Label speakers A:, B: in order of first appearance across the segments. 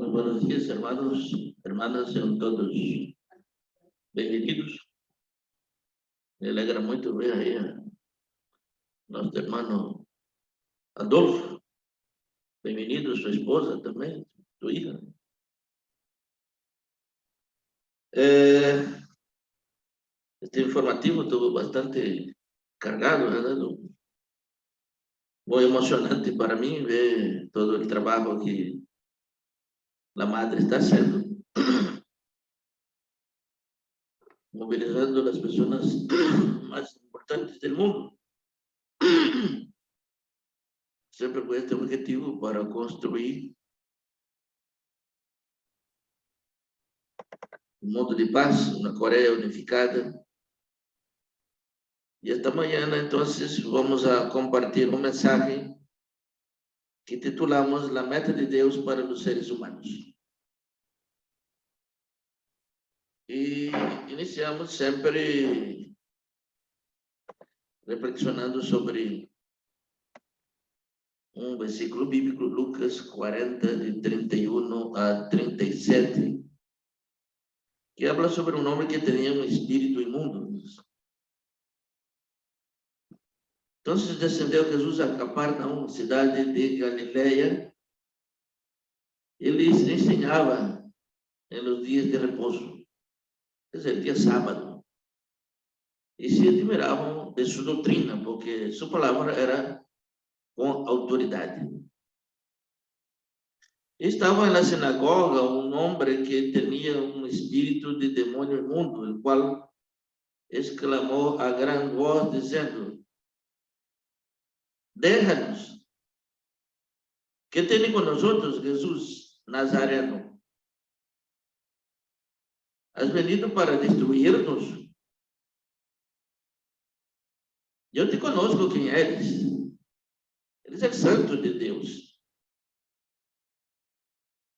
A: Muy buenos días, hermanos, hermanas, sean todos bem-vindos. Me alegra muito ver aí nosso irmão Adolfo. Bem-vindo, sua esposa também, sua hija. Este informativo estuvo bastante cargado, ¿verdad? Muy emocionante para mí ver todo el trabajo que la madre está haciendo, movilizando a las personas más importantes del mundo, siempre con este objetivo para construir un mundo de paz, una Corea unificada. Y esta mañana entonces vamos a compartir un mensaje que titulamos La meta de Dios para los seres humanos. Y iniciamos siempre reflexionando sobre un versículo bíblico, Lucas 40, de 31 a 37, que habla sobre un hombre que tenía un espíritu inmundo. Entonces descendió Jesús a Capernaum, ciudad de Galilea, y les enseñaba en los días de reposo, es el día sábado, y se admiraban de su doctrina, porque su palabra era con autoridad. Estaba en la sinagoga un hombre que tenía un espíritu de demonio inmundo, el cual exclamó a gran voz diciendo: déjanos, ¿qué tiene con nosotros, Jesús Nazareno? ¿Has venido para destruirnos? Yo te conozco quién eres. Eres el santo de Dios.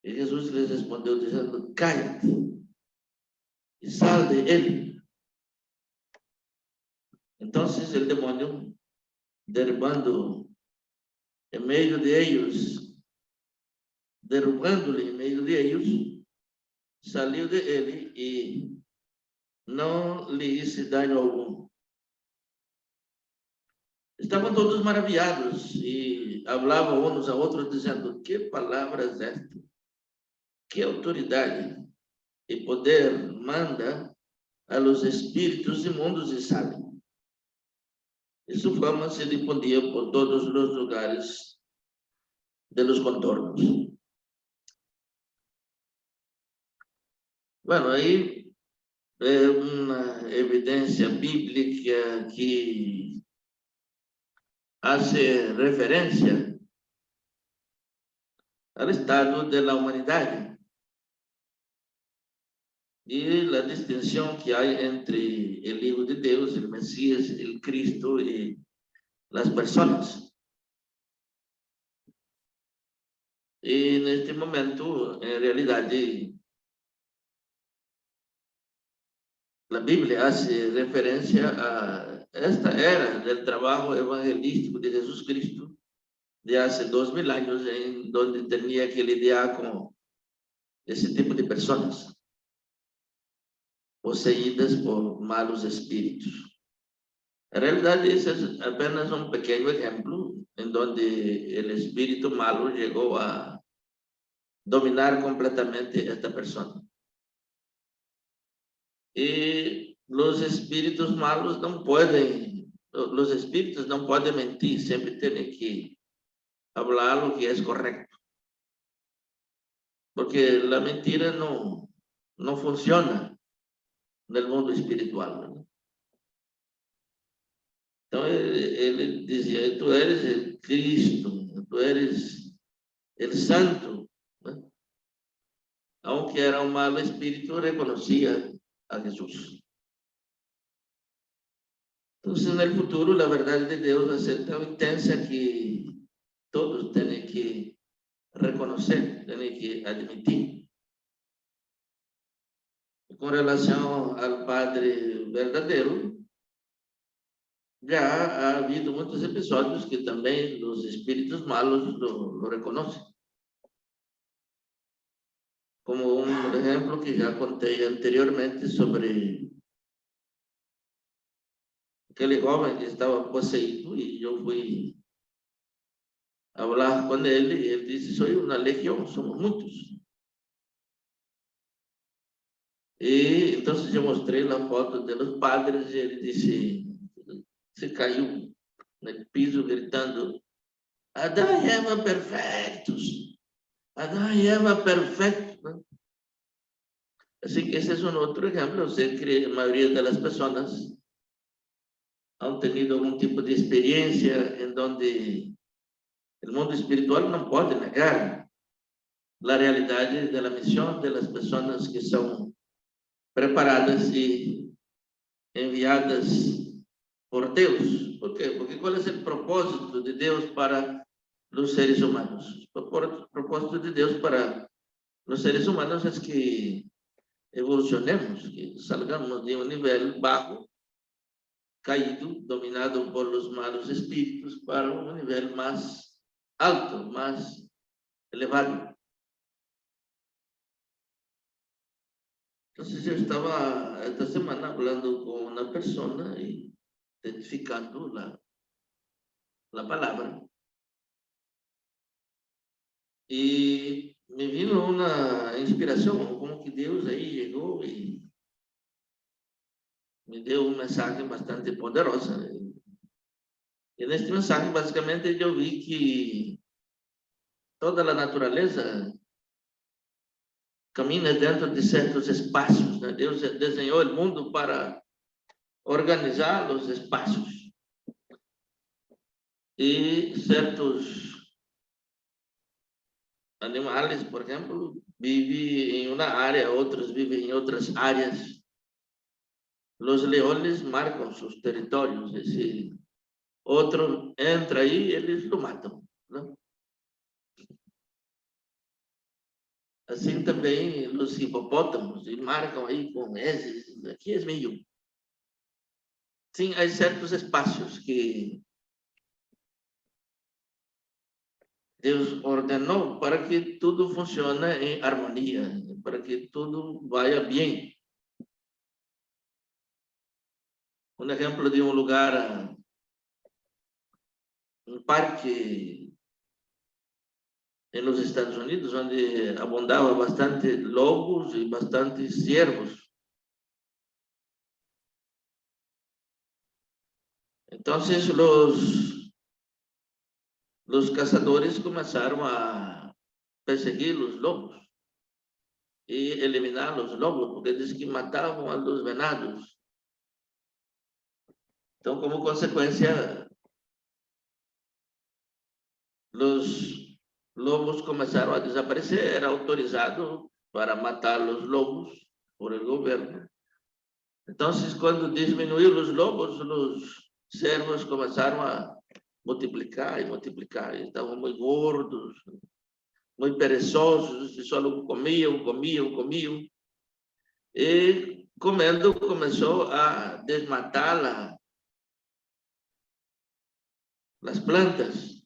A: Y Jesús les respondió diciendo: cállate y sal de él. Entonces el demonio, derribando en medio de ellos, derrubándole en medio de ellos, salió de él y no le hizo daño alguno. Estaban todos maravillados y hablaban unos a otros diciendo: ¿qué palabra es esta? ¿Qué autoridad y poder manda a los espíritus inmundos y salen? Y su fama se difundía por todos los lugares de los contornos. Bueno, ahí una evidencia bíblica que hace referencia al estado de la humanidad y la distinción que hay entre el Hijo de Dios, el Mesías, el Cristo y las personas. Y en este momento, en realidad, la Biblia hace referencia a esta era del trabajo evangelístico de Jesús Cristo de hace 2000 años, en donde tenía que lidiar con ese tipo de personas poseídas por malos espíritus. En realidad, ese es apenas un pequeño ejemplo en donde el espíritu malo llegó a dominar completamente a esta persona. Y los espíritus malos los espíritus no pueden mentir, siempre tienen que hablar lo que es correcto. Porque la mentira no funciona en el mundo espiritual, ¿no? Entonces, él decía: tú eres el Cristo, tú eres el Santo, ¿no? Aunque era un mal espíritu, reconocía a Jesús. Entonces, en el futuro, la verdad de Dios va a ser tan intensa que todos tienen que reconocer, tienen que admitir. Con relación al Padre verdadero, ya ha habido muchos episodios que también los espíritus malos lo reconocen. como un ejemplo que ya conté anteriormente sobre aquele joven que estaba poseído y yo fui a hablar con él y él dice, soy una legión, somos muchos. Y entonces yo mostré la foto de los padres y él dice, se cayó en el piso gritando, Adán y Eva perfectos, Adán y Eva perfectos, ¿no? Así que ese es un otro ejemplo. Sé que la mayoría de las personas han tenido algún tipo de experiencia en donde el mundo espiritual no puede negar la realidad de la misión de las personas que son preparadas y enviadas por Deus. ¿Por quê? Porque qual é o propósito de Deus para os seres humanos? O propósito de Deus para os seres humanos é que evolucionemos, que salgamos de um nível bajo, caído, dominado por los malos espíritos, para um nível mais alto, mais elevado. Entonces yo estaba esta semana hablando con una persona y identificando la palabra. Y me vino una inspiración, como que Dios ahí llegó y me dio un mensaje bastante poderoso. Y en este mensaje, básicamente, yo vi que toda la naturaleza camina dentro de ciertos espacios, ¿no? Dios diseñó el mundo para organizar los espacios. Y ciertos animales, por ejemplo, viven en una área, otros viven en otras áreas. Los leones marcan sus territorios, es decir, otro entra ahí y ellos lo matan, ¿no? Así también los hipopótamos, y marcan ahí con ese, aquí es mío. Sí, hay ciertos espacios que Deus ordenou para que tudo funcione em harmonia, para que tudo vaya bem. Um exemplo de um lugar, um parque em los Estados Unidos, onde abundava bastante lobos e bastante ciervos. Então, os caçadores começaram a perseguir os lobos e eliminar os lobos, porque eles que matavam a los venados. Então, como consequência, os lobos começaram a desaparecer. Era autorizado para matar os lobos por el governo. Então, quando diminuiu os lobos, os cervos começaram a multiplicar e multiplicar. Estavam muito gordos, muito perezosos, e só comiam, comiam, comiam. E comendo começou a desmatar as plantas.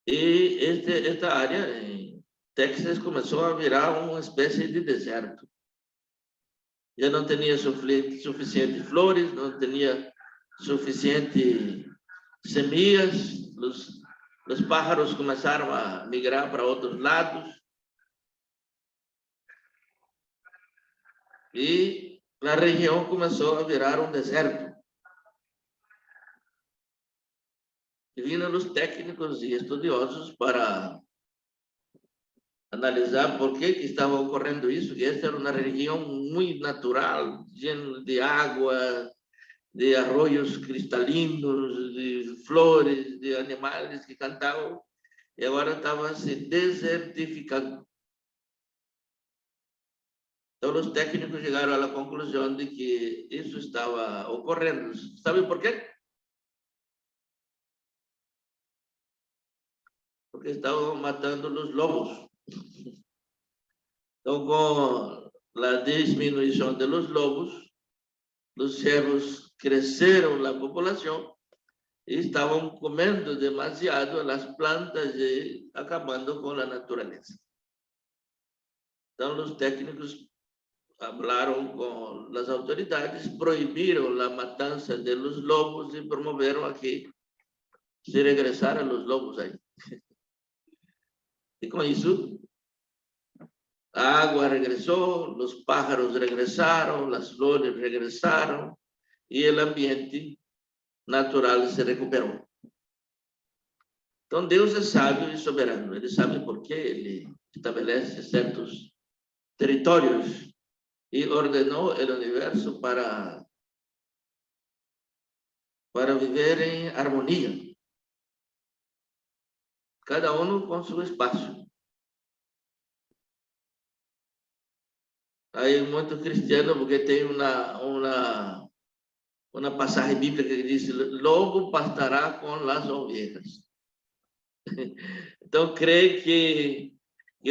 A: E esta área em Texas começou a virar uma espécie de deserto. Já não tinha suficiente flores, não tinha suficiente semillas, os pájaros começaram a migrar para outros lados e a região começou a virar um deserto. E viram os técnicos e estudiosos para analisar por que estava ocorrendo isso, que esta era uma região muito natural, llena de água, de arroios cristalinos, de flores, de animais que cantavam, e agora estava se desertificando. Então, os técnicos chegaram à conclusão de que isso estava ocorrendo. Sabe por quê? Porque estavam matando os lobos. Então, com a diminuição de los lobos, os cervos cresceram a população e estavam comendo demasiado as plantas e acabando com a natureza. Entonces los técnicos hablaron con las autoridades, prohibieron la matanza de los lobos y promovieron a que se regresaran los lobos ahí. Y con eso, la agua regresó, los pájaros regresaron, las flores regresaron y el ambiente natural se recuperó. Entonces Dios es sabio y soberano. Él sabe por qué Él estabelece ciertos territorios y ordenó el universo para vivir en armonía. Cada uno con su espacio. Hay muchos cristianos porque tienen una pasaje bíblica que dice: lobo pastará con las ovejas. Entonces cree que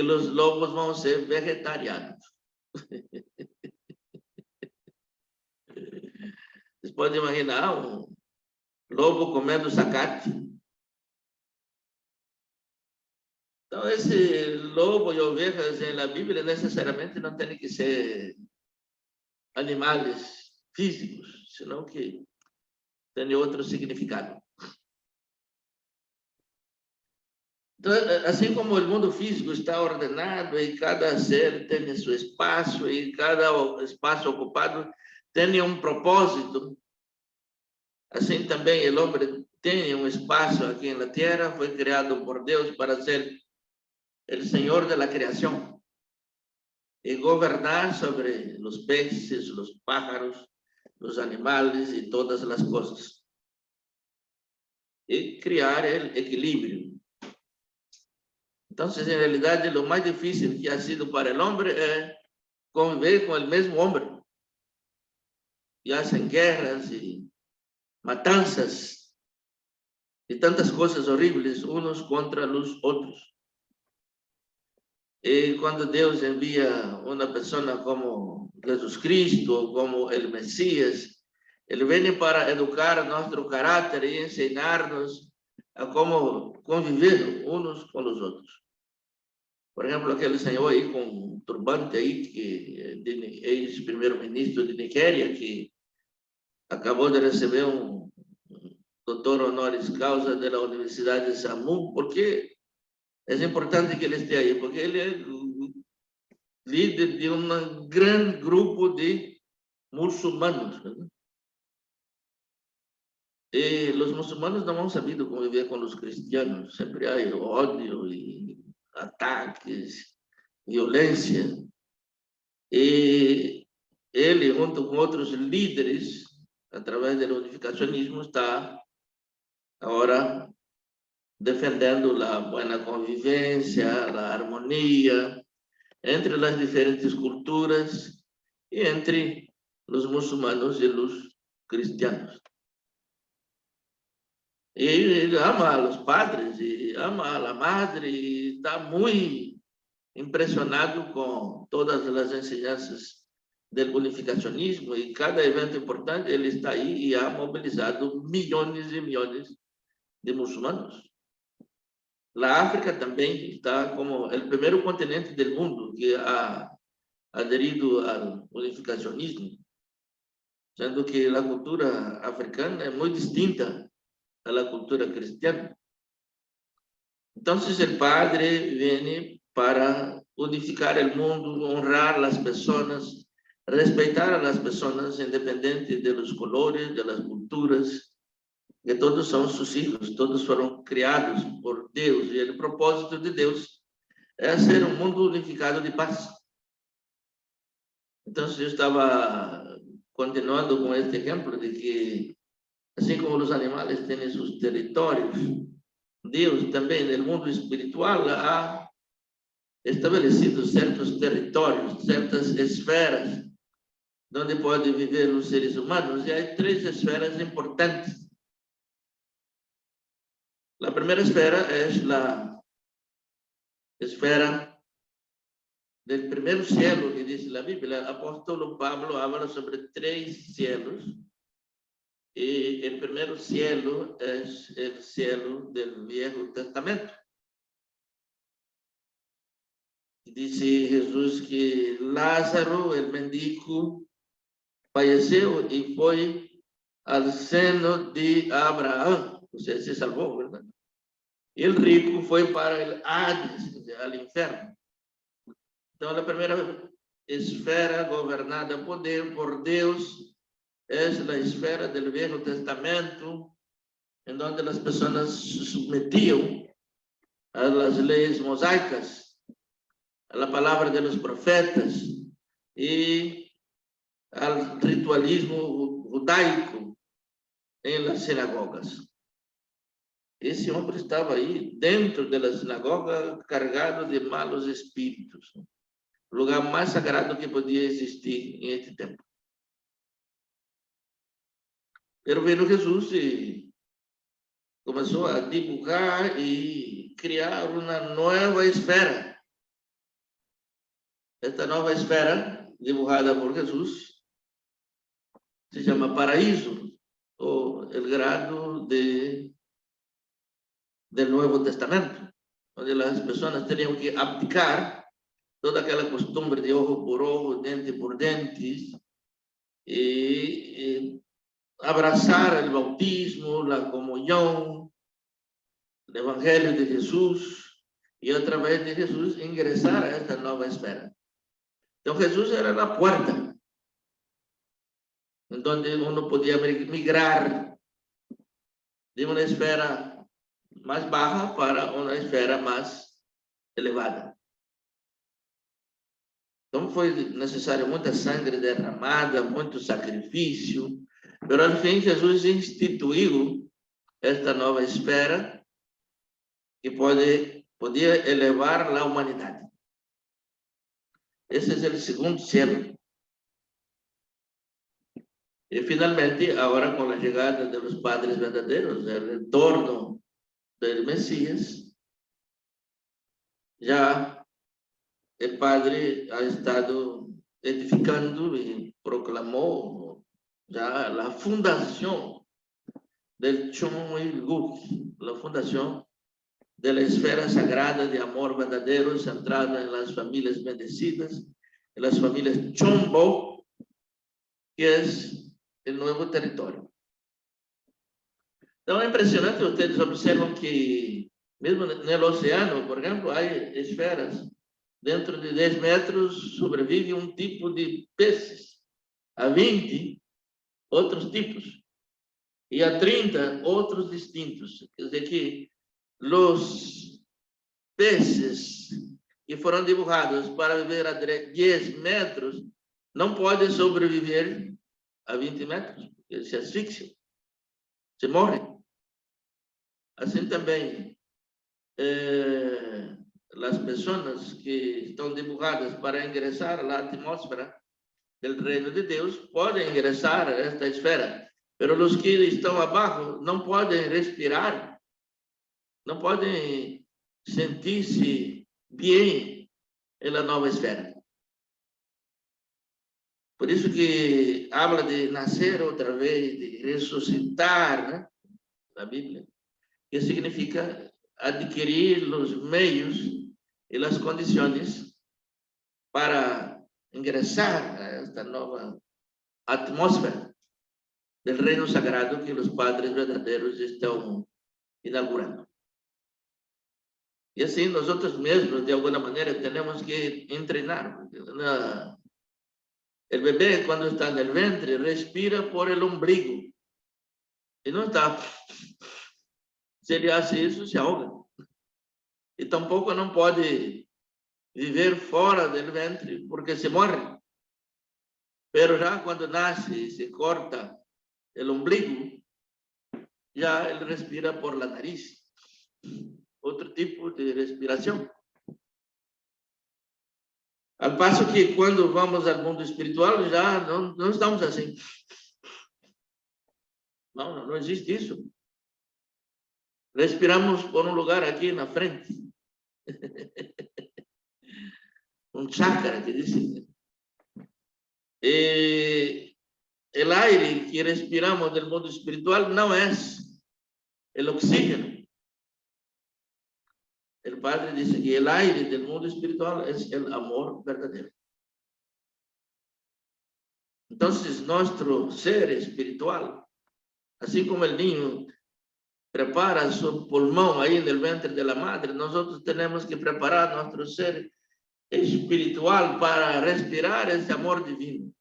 A: los lobos van a ser vegetarianos. Vocês podem imaginar um lobo comendo zacate. Então, esse lobo e ovelhas na Bíblia necessariamente não tem que ser animais físicos, senão que tem outro significado. Então, assim como o mundo físico está ordenado e cada ser tem seu espaço e cada espaço ocupado tem um propósito, assim também o homem tem um espaço aqui na Terra, foi criado por Deus para ser o Senhor da criação e governar sobre os peces, os pájaros, os animais e todas as coisas. E criar o equilíbrio. Então, em realidade, o mais difícil que ha sido para o homem é conviver com o mesmo homem. E hacen guerras e matanças e tantas coisas horríveis uns contra os outros. E quando Deus envia uma pessoa como Jesus Cristo, como o Messias, Ele vem para educar nosso caráter e ensinar-nos a como conviver uns com os outros. Por exemplo, aquele senhor aí com um turbante aí, que ex-primeiro-ministro de Nigéria, que acabou de receber um doutor honoris causa da Universidade de SAMU, porque é importante que ele esteja aí, porque ele é líder de um grande grupo de muçulmanos. Né? E os muçulmanos não han sabido conviver com os cristianos, sempre há ódio e ataques, violência. E ele, junto com outros líderes, através do unificacionismo, está agora defendendo a boa convivência, a harmonia entre as diferentes culturas e entre os muçulmanos e os cristianos. E ele ama os padres, e ama a madre, e está muito impressionado com todas as ensinanças do unificacionismo, e cada evento importante ele está aí e ha mobilizado milhões e milhões de muçulmanos. A África também está como o primeiro continente do mundo que ha aderido ao unificacionismo, sendo que a cultura africana é muito distinta da cultura cristiana. Então, o Padre vem para unificar o mundo, honrar as pessoas, respeitar as pessoas, independente dos colores, das culturas, que todos são seus filhos, todos foram criados por Deus, e o propósito de Deus é ser um mundo unificado de paz. Então, eu estava continuando com este exemplo de que, assim como os animais têm seus territórios, Deus também, no mundo espiritual, ha estabelecido certos territórios, certas esferas, onde podem viver os seres humanos, e há 3 esferas importantes. A primeira esfera é a esfera do primeiro cielo, que diz a Bíblia. O apóstolo Pablo habla sobre 3 cielos, e o primeiro cielo é o cielo do Viejo Testamento. Dice Jesús que Lázaro, el mendigo, falleceu e foi al seno de Abraham, o sea, se salvó, ¿verdad? Y el rico fue para el Hades, o sea, al infierno. Entonces, la primera esfera gobernada por Deus es la esfera del Viejo Testamento, en donde las personas se sometían a las leyes mosaicas, a la palabra de los profetas y al ritualismo judaico en las sinagogas. Esse homem estava aí dentro da sinagoga carregado de malos espíritos, o lugar mais sagrado que podia existir em este tempo. Pero veio Jesus e começou a dibujar e criar uma nova esfera. Esta nova esfera, dibujada por Jesus, se chama paraíso, ou el grado del Nuevo Testamento, onde as pessoas teriam que abdicar toda aquela costumbre de ojo por ojo, dente por dente, y abrazar el bautismo, la comunión, el Evangelio de Jesús, y a través de Jesús ingresar a esta nueva esfera. Entonces Jesús era la puerta, en donde uno podía migrar de una esfera más baja para una esfera más elevada. Então foi necessário muita sangue derramada, muito sacrifício, mas ao fim Jesus instituiu esta nova esfera que podia elevar a humanidade. Esse é o segundo cielo. E finalmente, agora com a chegada dos padres verdadeiros, o retorno do Messias, já o padre ha estado edificando e proclamou já a fundação del Chonilguk, a fundação da esfera sagrada de amor verdadeiro centrada nas famílias bendecidas, nas famílias Chombo, que é o novo território. Então é impressionante, vocês observam que mesmo no oceano, por exemplo, há esferas. Dentro de 10 metros sobrevive um tipo de peces, a 20 outros tipos, e a 30 outros distintos. Quer dizer que os peces que foram dibujados para viver a 10 metros não podem sobreviver a 20 metros, porque se asfixiam, se morrem. Assim também, as pessoas que estão dibujadas para ingressar na atmosfera do reino de Deus podem ingressar a esta esfera, mas os que estão abaixo não podem respirar, não podem sentir-se bem na nova esfera. Por isso que habla de nascer outra vez, de ressuscitar, né? Na Bíblia, que significa adquirir os meios e as condições para ingressar a esta nova atmosfera do reino sagrado que os padres verdadeiros estão inaugurando. E assim, nós mesmos, de alguma maneira, temos que treinar. O bebê, quando está no ventre, respira por el ombligo. E não está. Se ele faz isso, se ahoga. E tampouco não pode viver fora do ventre, porque se morre. Pero já quando nasce e se corta o ombligo, já ele respira por la nariz. Outro tipo de respiração. Al passo que quando vamos ao mundo espiritual, já não estamos assim. Não existe isso. Respiramos por um lugar aqui na frente. Um chakra, que dizem. E o aire que respiramos do mundo espiritual não é o oxígeno. el Padre dice que el aire del mundo espiritual es el amor verdadero. Entonces, nuestro ser espiritual, así como el niño prepara su pulmón ahí en el vientre de la madre, nosotros tenemos que preparar nuestro ser espiritual para respirar ese amor divino.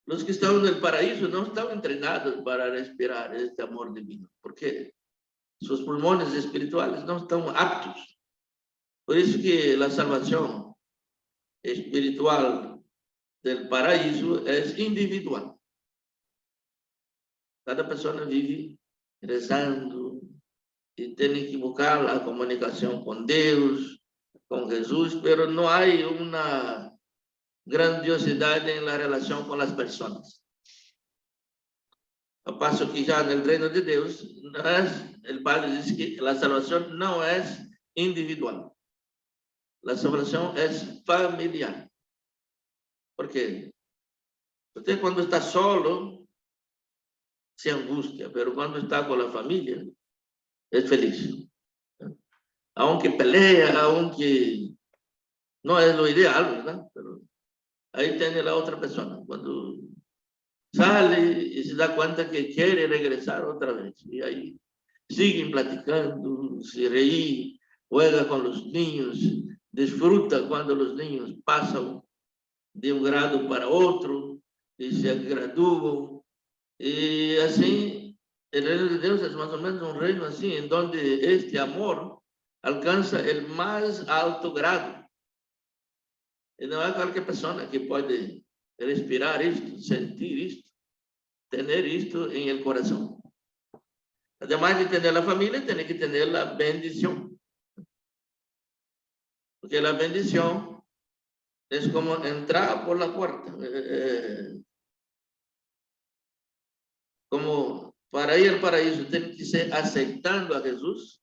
A: Los que están en el paraíso no están entrenados para respirar este amor divino, porque sus pulmones espirituales no están aptos. Por eso que la salvación espiritual del paraíso es individual. Cada persona vive rezando y tiene que buscar la comunicación con Dios, con Jesús, pero no hay una grandiosidad en la relación con las personas. Al paso que ya en el reino de Dios, el Padre dice que la salvación no es individual. La salvación es familiar. Porque usted cuando está solo, se angustia, pero cuando está con la familia, es feliz. Aunque pelea, aunque no es lo ideal, ¿verdad? Pero ahí tiene la otra persona. Cuando sale y se da cuenta que quiere regresar otra vez. Y ahí siguen platicando, se reí, juega con los niños, disfruta cuando los niños pasan de un grado para otro y se gradúan. Y así, el reino de Dios es más o menos un reino así, en donde este amor alcanza el más alto grado. Y no hay cualquier persona que puede respirar esto, sentir esto, tener esto en el corazón. Además de tener la familia, tiene que tener la bendición. Porque la bendición es como entrar por la puerta. Como para ir al paraíso, tiene que ser aceptando a Jesús.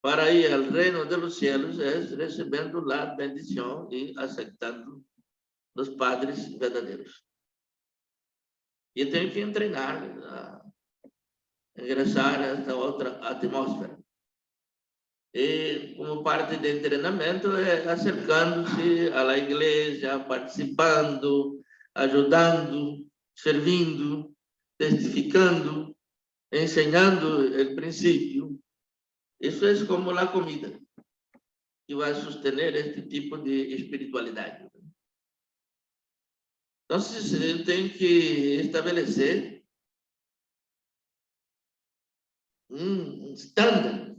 A: Para ir al reino de los cielos es recibiendo la bendición y aceptando los padres verdaderos. Y tiene que entrenar a ingresar a esta otra atmósfera. Y como parte del entrenamiento es acercándose a la iglesia, participando, ayudando, servindo, testificando, enseñando el principio. Eso es como la comida que va a sostener este tipo de espiritualidad. Entonces, él tiene que establecer un estándar.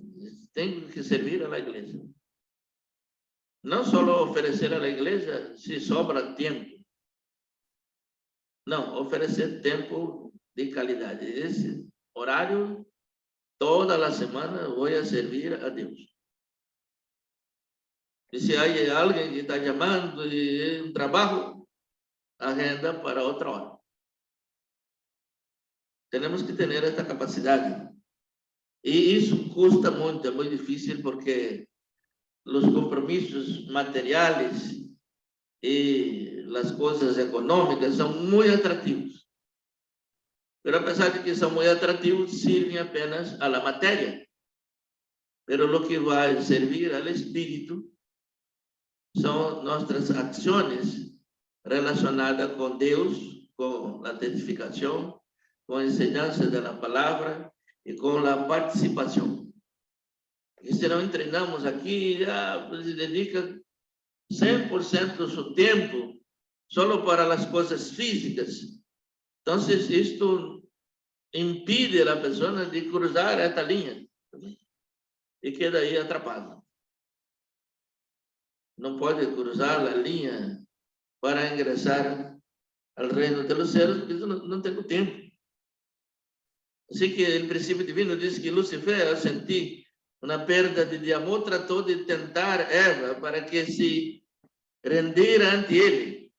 A: Tengo que servir a la iglesia. No solo ofrecer a la iglesia si sobra tiempo. No, ofrecer tiempo de calidad. Ese horario, toda la semana voy a servir a Dios. Y si hay alguien que está llamando y un trabajo, agenda para otra hora. Tenemos que tener esta capacidad. Y eso cuesta mucho, es muy difícil porque los compromisos materiales y las cosas económicas son muy atractivos. Pero a pesar de que son muy atractivos, sirven apenas a la materia. Pero lo que va a servir al espíritu son nuestras acciones relacionadas con Dios, con la testificación, con enseñanza de la palabra y con la participación. Y si no entrenamos aquí, ya pues, se dedican 100% de su tiempo solo para las cosas físicas. Entonces, esto impide a la persona de cruzar esta línea y queda ahí atrapado. No puede cruzar la línea para ingresar al reino de los cielos porque no tengo tiempo. Así que el principio divino dice que Lucifer, al sentir una pérdida de amor, trató de tentar a Eva para que se rendiera ante él,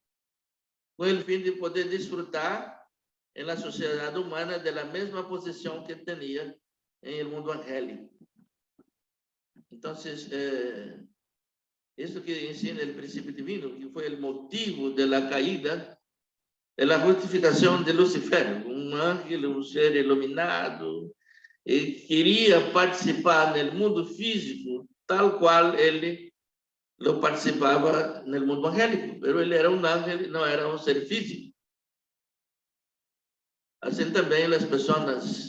A: con el fin de poder disfrutar en la sociedad humana de la misma posición que tenía en el mundo angélico. Entonces, esto que enseña el principio divino, que fue el motivo de la caída, es la justificación de Lucifer, un ángel, un ser iluminado, e queria participar no mundo físico tal qual ele lo participava no mundo angélico, mas ele era um ángel, não era um ser físico. Assim também as pessoas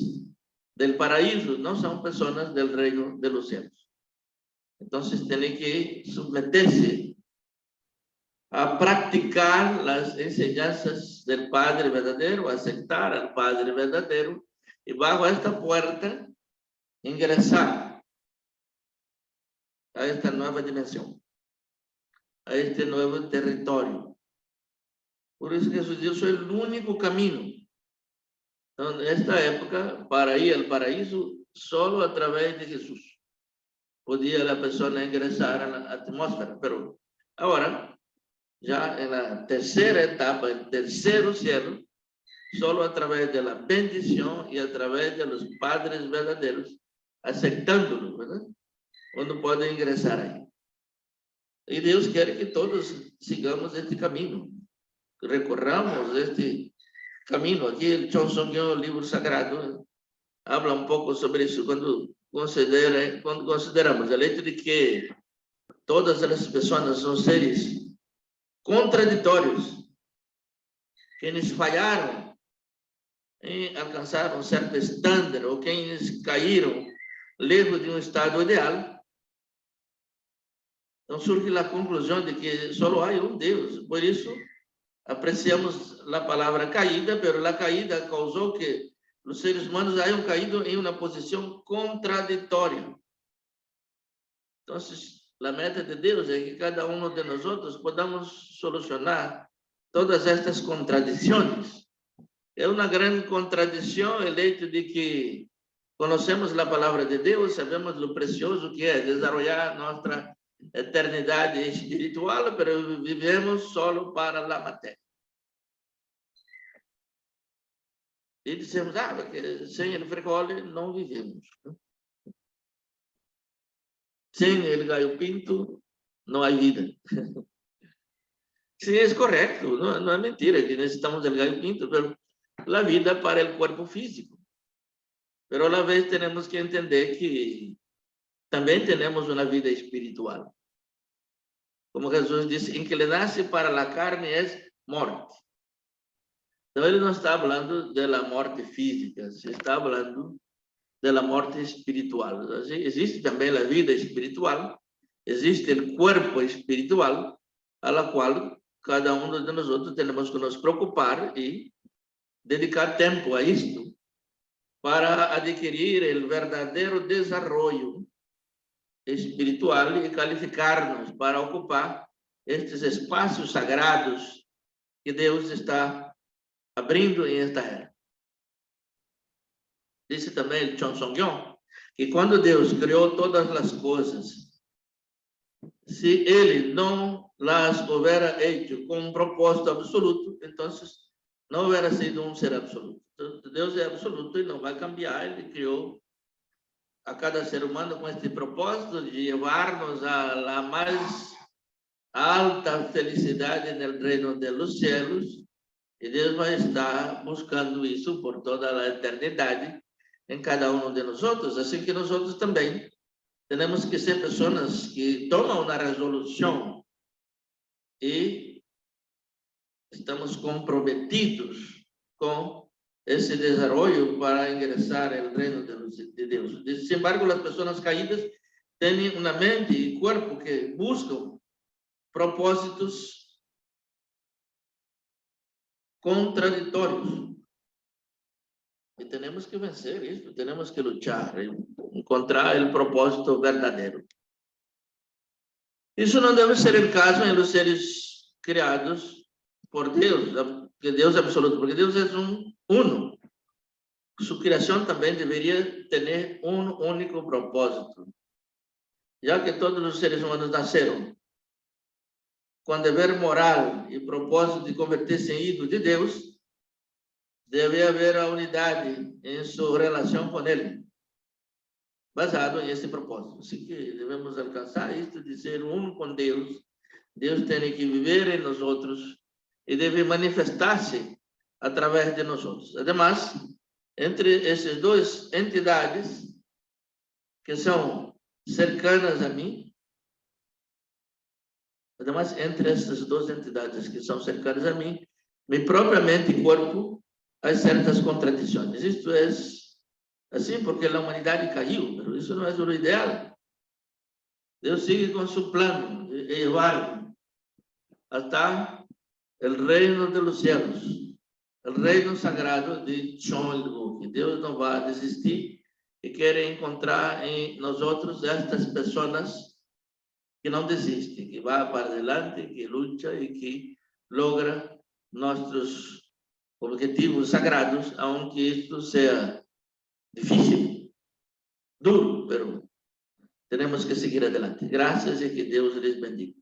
A: del paraíso não são pessoas del reino de los cielos. Então, tem que submeter-se a practicar as enseñanzas del Padre verdadeiro, aceptar al Padre verdadeiro, e bajo esta puerta ingressar a esta nova dimensão, a este novo território. Por isso Jesus diz: eu sou o único caminho. Então, nesta época, para ir ao paraíso, só através de Jesus podia a pessoa ingressar na atmosfera. Mas agora, já na terceira etapa, no terceiro cielo, só através da bendição e através dos padres verdadeiros, aceitando-lo, ¿verdad? Onde podem ingressar aí. E Deus quer que todos sigamos este caminho, recorramos este caminho. Aqui, o Chon Song-Yong, o livro sagrado, habla um pouco sobre isso, quando consideramos o hecho de que todas as pessoas são seres contraditórios, quienes falharam em alcançar um certo estándar, ou quienes caíram lejos de um estado ideal. Então surge a conclusão de que só há um Deus. Por isso, apreciamos a palavra caída, mas a caída causou que os seres humanos hayan caído em uma posição contraditória. Então, a meta de Deus é que cada um de nós podamos solucionar todas estas contradições. É uma grande contradição o hecho de que conhecemos a palavra de Deus, sabemos o precioso que é desenvolver nossa eternidade espiritual, mas vivemos solo para a matéria. E dizemos: porque sem o frijol não vivemos. Sem o gallo pinto, não há vida. Sim, é correto, não é mentira que necessitamos do gallo pinto, mas a vida para o corpo físico. Mas, a la vez, temos que entender que também temos uma vida espiritual. Como Jesus disse: em que le nasce para a carne é morte. Então, ele não está falando da morte física, se está falando da morte espiritual. Existe também a vida espiritual, existe o corpo espiritual, a la qual cada um de nós temos que nos preocupar e dedicar tempo a isto para adquirir o verdadeiro desenvolvimento espiritual e qualificar-nos para ocupar estes espaços sagrados que Deus está abrindo em esta era. Disse também o Chon Song-Yong que quando Deus criou todas as coisas, se Ele não las houvera hecho com um propósito absoluto, então não houvera sido um ser absoluto. Então, Deus é absoluto e não vai cambiar. Ele criou a cada ser humano com este propósito de levar-nos a mais alta felicidade no reino de los cielos, e Deus vai estar buscando isso por toda a eternidade em cada um de nós. Assim que nós também temos que ser pessoas que tomam uma resolução e estamos comprometidos com esse desenvolvimento para ingressar no reino de Deus. Sin embargo, as pessoas caídas têm uma mente e corpo que buscam propósitos contraditórios. E temos que vencer isso, temos que lutar, encontrar o propósito verdadeiro. Isso não deve ser o caso em los seres criados por Deus, que Deus é absoluto, porque Deus é uno. Sua criação também deveria ter um único propósito. Já que todos os seres humanos nasceram com dever moral e propósito de converter-se em ídolo de Deus, deve haver a unidade em sua relação com Ele, basado em esse propósito. Assim que devemos alcançar isto de ser um com Deus. Deus tem que viver em nós outros e deve manifestar-se através de nós outros. Además, entre essas duas entidades que são cercanas a mim. Además, entre essas duas entidades que são cercanas a mim, mi propriamente e corpo, há certas contradições. Isto é assim porque a humanidade caiu, mas isso não é o ideal. Deus sigue com seu plano de levar até o reino dos céus, o reino sagrado de Chonlu, que Deus não vai desistir e quer encontrar em nós outros estas pessoas que não desistem, que vai para adelante, que luta e que logra nossos objetivos sagrados, aunque isto seja difícil, duro, pero temos que seguir adelante. Graças e que Deus lhes bendiga.